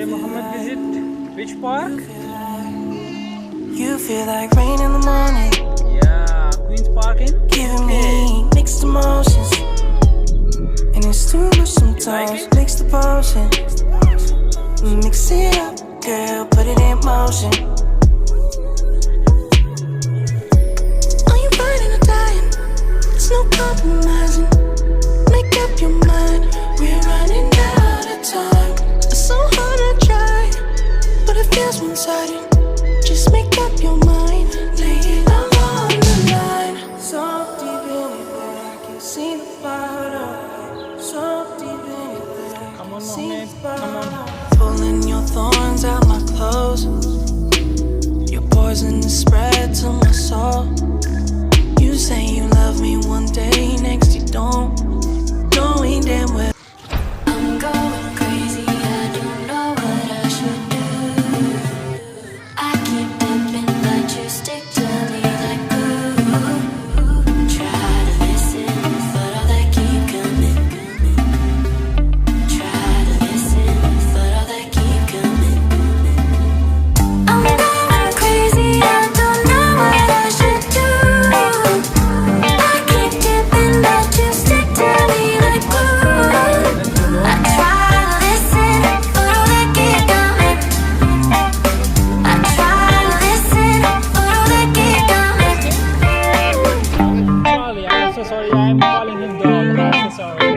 Today Muhammad visit which park? You feel like rain in the morning. Yeah, Queen's Park in Giving me mixed emotions. And it's too much sometimes. Like Mix the potion. Mix it up, girl, put it in motion. Are you burning or dying? There's no compromising. Make up your mind. We're running out of time. It's so hard to try, but it feels one-sided. Just make up your mind. Lay it all on the line. So deep in it that I can see the bottom. So deep in it that I Come on, can see Mohammed, the come on. bottom. Pulling your thorns out my clothes. Your poison is spread to my soul. You say you love me one day, next you don't. Knowing damn well I'm going crazy, I don't know what I should do. I keep dipping, but you stick to me like glue. Try to listen, but all that keep coming. Try to listen, but all that keep coming. I'm going crazy, I don't know what I should do. I keep dipping, but you stick to me like glue. I try to listen, but all that keep coming. I try to listen, but all that keep coming. Charlie, I'm so sorry. I'm calling him dog. I'm so sorry.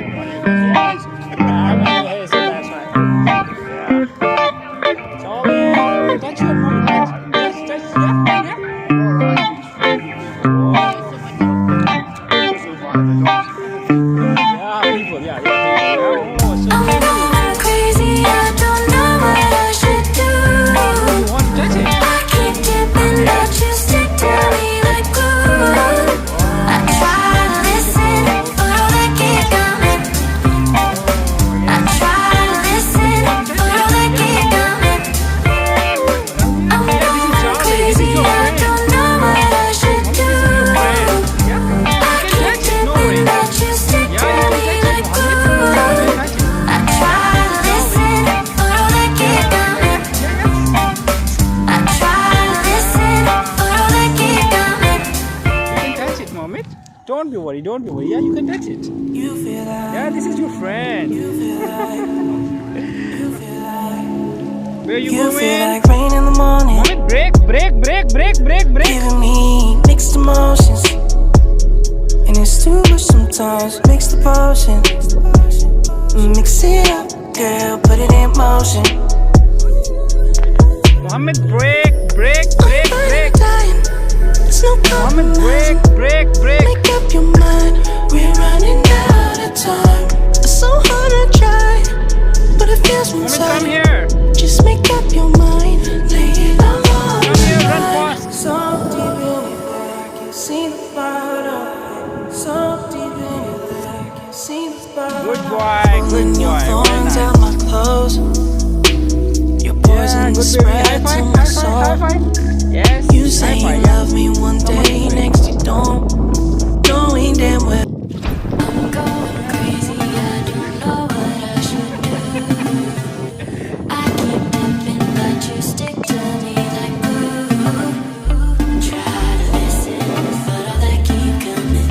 I'm in his, so that's right. Yeah. Charlie, touch your mom. Touch, yeah. Yeah, people, yeah. Oh, so I'm going crazy, I don't know what I should do. you want to touch it? I keep dipping, but you stick to me like glue. I try to listen, but all that keep coming. I try to listen, but all that keep coming. I'm going crazy, I don't know what I should do. I keep dipping, but you stick to me like glue. I try to listen, but all that keep coming. I try to listen, but all that keep coming. You can touch it, Mohammed. Don't be worried. Yeah, you can touch it. You feel like, Yeah, this is your friend. you feel like, you feel like, Where you you feel going? like rain in the morning. Mohammed, break. Giving me mixed emotions. And it's too much sometimes. Mix the potion. Mix it up, girl, put it in motion. Mohammed, break. I'm dying. It's no Mohammed, compromising. break. Make up your mind. We're running out of time. It's so hard to try, but it feels Mohammed, come one-sided. here. Just make up your mind. Lay it all on Come the here, run line. fast. So deep in it that I can see the bottom. So deep in it that I can see the bottom. Good boy. Pulling your Very thorns nice. out my clothes. Your poison Good baby. spread to my High soul. five. Yes. You say high you five. love me one day, next you don't. Knowing damn well I'm going crazy, I don't know what I should do. I keep dipping, but you stick to me like glue. Try to listen, but all that keep coming.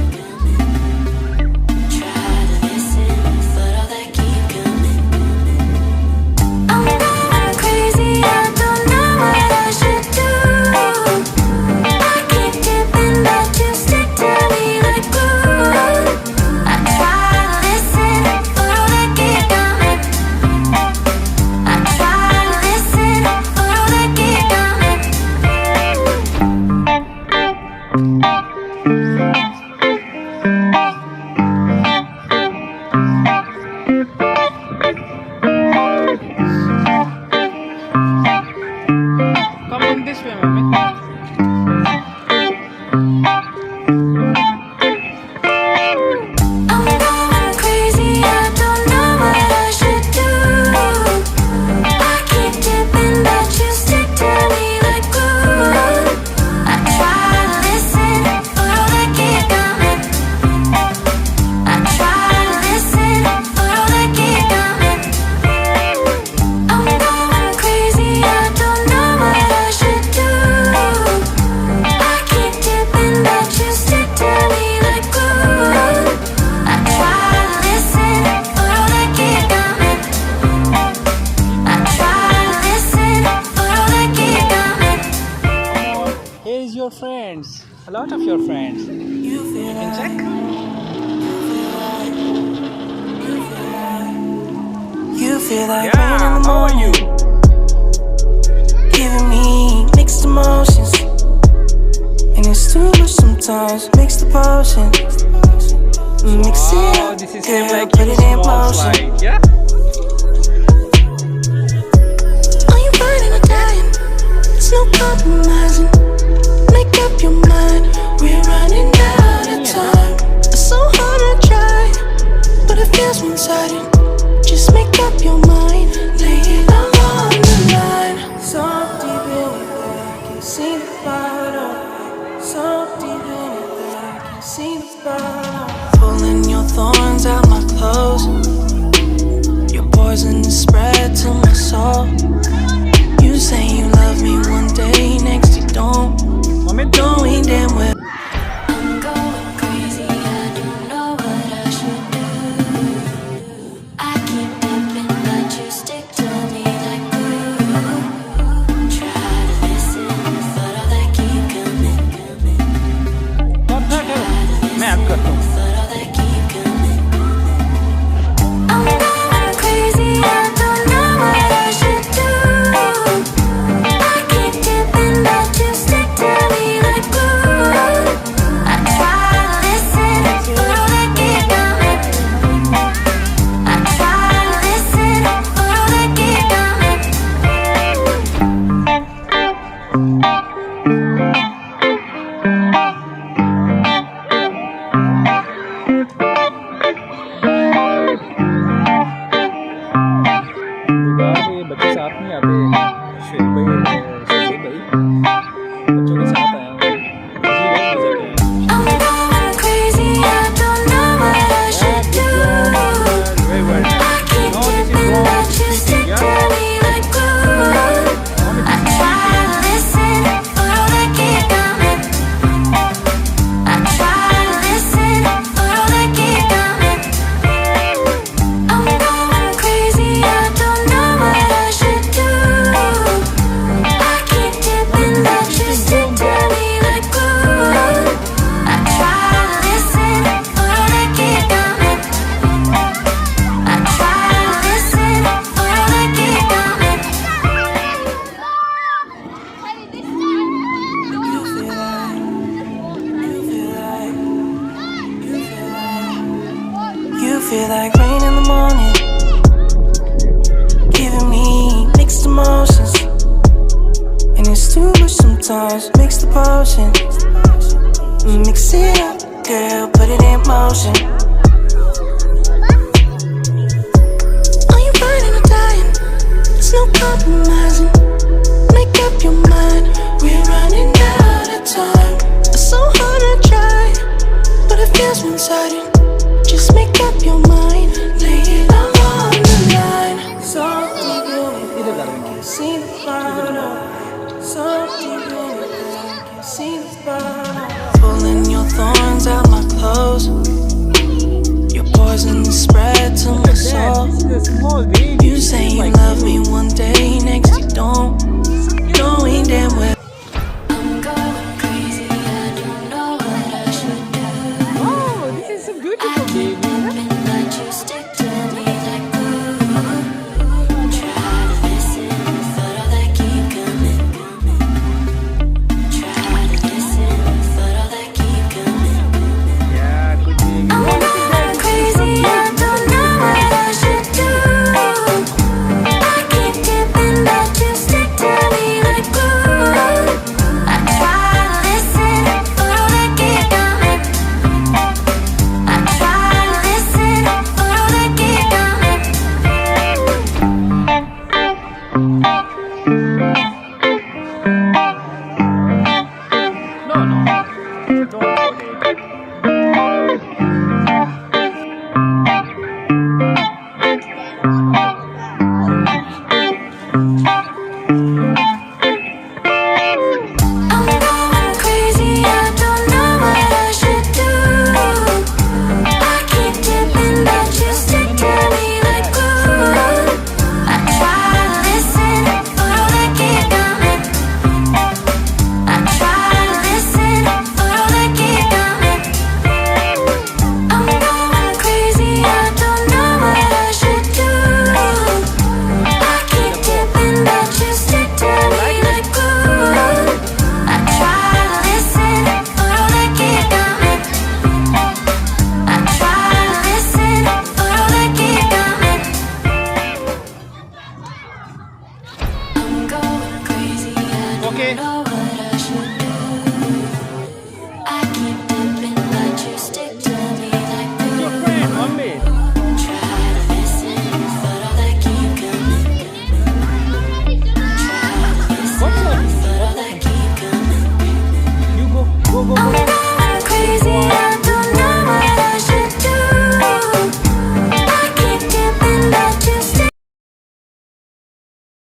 Try to listen, but all that keep coming. I'm going crazy, I don't know what I should do. I keep dipping, but you stick to me like glue. a lot of your friends. You can check. You feel like Yeah, rain in the how are you? morning, giving me mixed emotions, and it's too much sometimes. Mix the potion, mix it Oh, up, this is same girl, like put you, it in small motion. slide. Yeah. Are you burning or dying? There's no compromising. Make up your mind, we're running out of time. It's so hard to try, but it feels one-sided. Just make up your mind, lay it all on the line. So deep in it that I can see the bottom. So deep in it that I can see the bottom. Pulling your thorns out my clothes. Your poison is spread to my soul. You say you love me one day, next you don't. Moment. Knowing damn well I'm going crazy, I don't know what I should do. I keep dipping, but you stick to me like glue. Try to listen, but all they keep coming. मैं याद करता हूँ. But all they keep coming. I'm going crazy, I don't know what I should do. I keep dipping, but you stick to me like glue. I try to listen, but all they keep coming. I try to listen, but all they keep coming. ये बच्चे साथ नहीं आते. शेख भाई और शेख भाई बच्चों के साथ आए हैं. इसी लोग मजे के हैं. I'm going crazy, I don't know what I should do. Very well. I keep dipping, but you stick to me like glue. I try to listen, but all they keep coming. I try to listen, but all they keep coming. I'm going crazy, I don't know what I should do. I keep dipping, but you stick to me like glue. I try to listen, but all they keep coming. I try to listen, but all they keep coming. you feel like rain in the morning, giving me mixed emotions, and it's too much sometimes. Mix the potion, mix it up, girl, put it in motion. Are you burning or dying? There's no compromising. Make up your mind, we're running out of time. It's so hard to try, but it feels one-sided. Just make up your mind, lay it all on the line. So deep in it that I can see the bottom. So deep in it that I can see the bottom. Pulling your thorns out my clothes. Your poison is spread to my soul. This is a small baby.